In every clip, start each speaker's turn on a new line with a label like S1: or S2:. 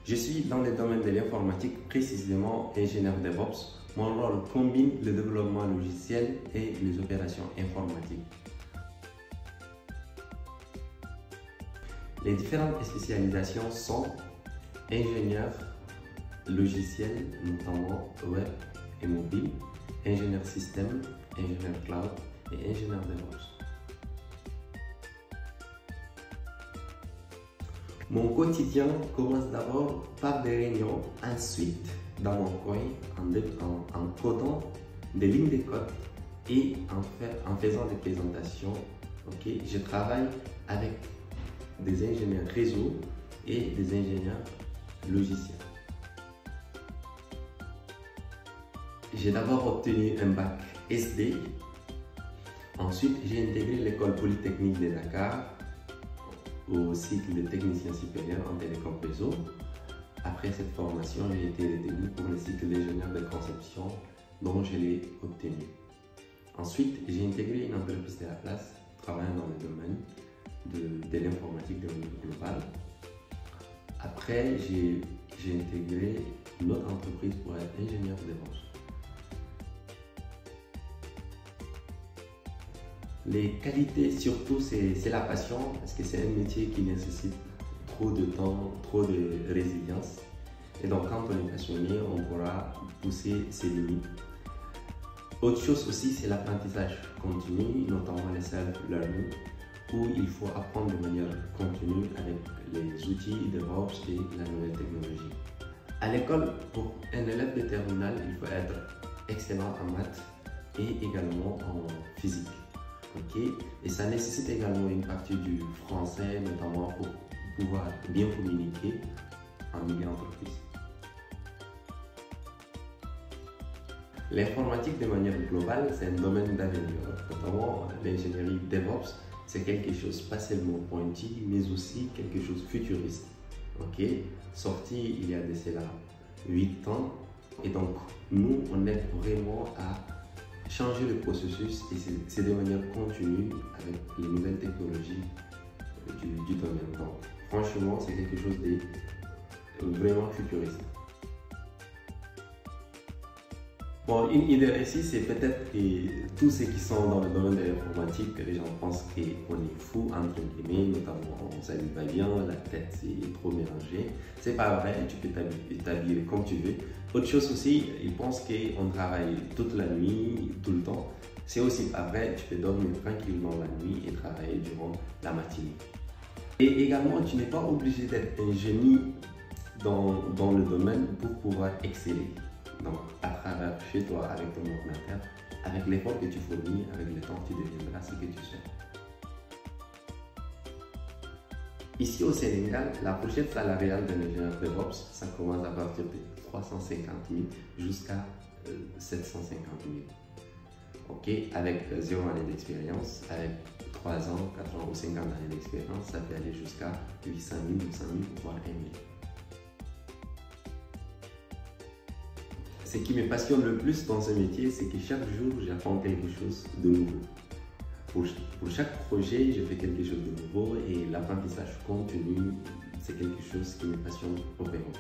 S1: Je suis dans le domaine de l'informatique, précisément ingénieur DevOps. Mon rôle combine le développement logiciel et les opérations informatiques. Les différentes spécialisations sont ingénieur logiciel, notamment web et mobile, ingénieur système, ingénieur cloud et ingénieur DevOps. Mon quotidien commence d'abord par des réunions, ensuite dans mon coin en codant des lignes de code et en faisant des présentations. Je travaille avec des ingénieurs réseau et des ingénieurs logiciels. J'ai d'abord obtenu un bac SD. Ensuite, j'ai intégré l'école polytechnique de Dakar au cycle de technicien supérieur en télécom réseau. Après cette formation, j'ai été retenu pour le cycle d'ingénieur de conception dont je l'ai obtenu. Ensuite, j'ai intégré une entreprise de la place travaillant dans le domaine de l'informatique de manière globale. Après, j'ai intégré une autre entreprise pour être ingénieur DevOps. Les qualités surtout, c'est la passion, parce que c'est un métier qui nécessite trop de temps, trop de résilience. Et donc quand on est passionné, on pourra pousser ses limites. Autre chose aussi, c'est l'apprentissage continu, notamment le self-learning, où il faut apprendre de manière continue avec les outils DevOps et la nouvelle technologie. À l'école, pour un élève de terminale, il faut être excellent en maths et également en physique. Et ça nécessite également une partie du français, notamment pour pouvoir bien communiquer en milieu entreprise. L'informatique de manière globale, c'est un domaine d'avenir, notamment l'ingénierie DevOps. C'est quelque chose pas seulement pointu, mais aussi quelque chose futuriste. Sorti il y a de cela 8 ans, et donc nous, on aide vraiment à changer le processus, et c'est de manière continue avec les nouvelles technologies du domaine. Donc, franchement, c'est quelque chose de vraiment futuriste. Bon, une idée ici, c'est peut-être que tous ceux qui sont dans le domaine de l'informatique, les gens pensent qu'on est fou, entre guillemets, notamment ça ne va bien, la tête c'est trop mélangée. C'est pas vrai, tu peux t'habiller comme tu veux. Autre chose aussi, ils pensent qu'on travaille toute la nuit, tout le temps. C'est aussi pas vrai, tu peux dormir tranquillement la nuit et travailler durant la matinée. Et également, tu n'es pas obligé d'être un génie dans le domaine pour pouvoir exceller. Donc, à travers chez toi, avec ton ordinateur, avec l'effort que tu fournis, avec le temps, tu deviendras ce que tu souhaites. Ici au Sénégal, la fourchette salariale d'un ingénieur DevOps, ça commence à partir de 350 000 jusqu'à 750 000. Avec 0 année d'expérience, avec 3 ans, 4 ans ou 50 années d'expérience, ça peut aller jusqu'à 800 000, 900 000, voire 1 000. Ce qui me passionne le plus dans ce métier, c'est que chaque jour, j'apprends quelque chose de nouveau. Pour chaque projet, je fais quelque chose de nouveau et l'apprentissage continu, c'est quelque chose qui me passionne vraiment.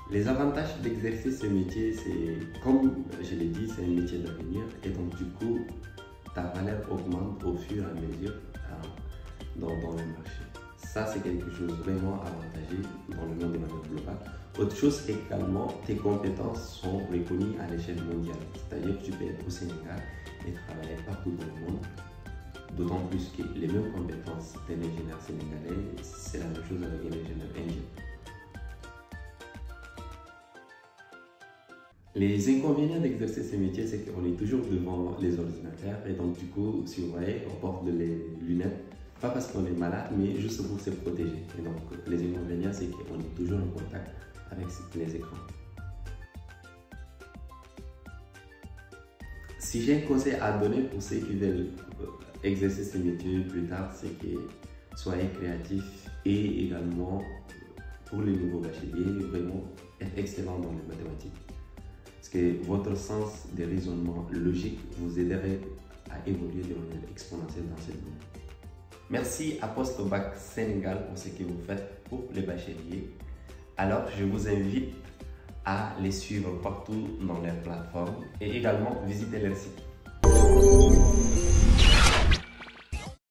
S1: Les avantages d'exercer ce métier, c'est, comme je l'ai dit, c'est un métier d'avenir et donc du coup, ta valeur augmente au fur et à mesure dans le marché. Ça, c'est quelque chose vraiment avantageux dans le monde de manière globale. Autre chose également, tes compétences sont reconnues à l'échelle mondiale. C'est-à-dire que tu peux être au Sénégal et travailler partout dans le monde. D'autant plus que les mêmes compétences d'un ingénieur sénégalais, c'est la même chose avec un ingénieur indien. Les inconvénients d'exercer ce métier, c'est qu'on est toujours devant les ordinateurs et donc du coup, si vous voyez, on porte les lunettes. Pas parce qu'on est malade, mais juste pour se protéger. Et donc, les inconvénients, c'est qu'on est toujours en contact avec les écrans. Si j'ai un conseil à donner pour ceux qui veulent exercer ce métier plus tard, c'est que soyez créatifs et également, pour les nouveaux bacheliers, vraiment être excellent dans les mathématiques. Parce que votre sens de raisonnement logique vous aiderait à évoluer de manière exponentielle dans cette domaine. Merci à Postbac Sénégal pour ce que vous faites pour les bacheliers. Alors, je vous invite à les suivre partout dans leurs plateformes et également visiter leur site.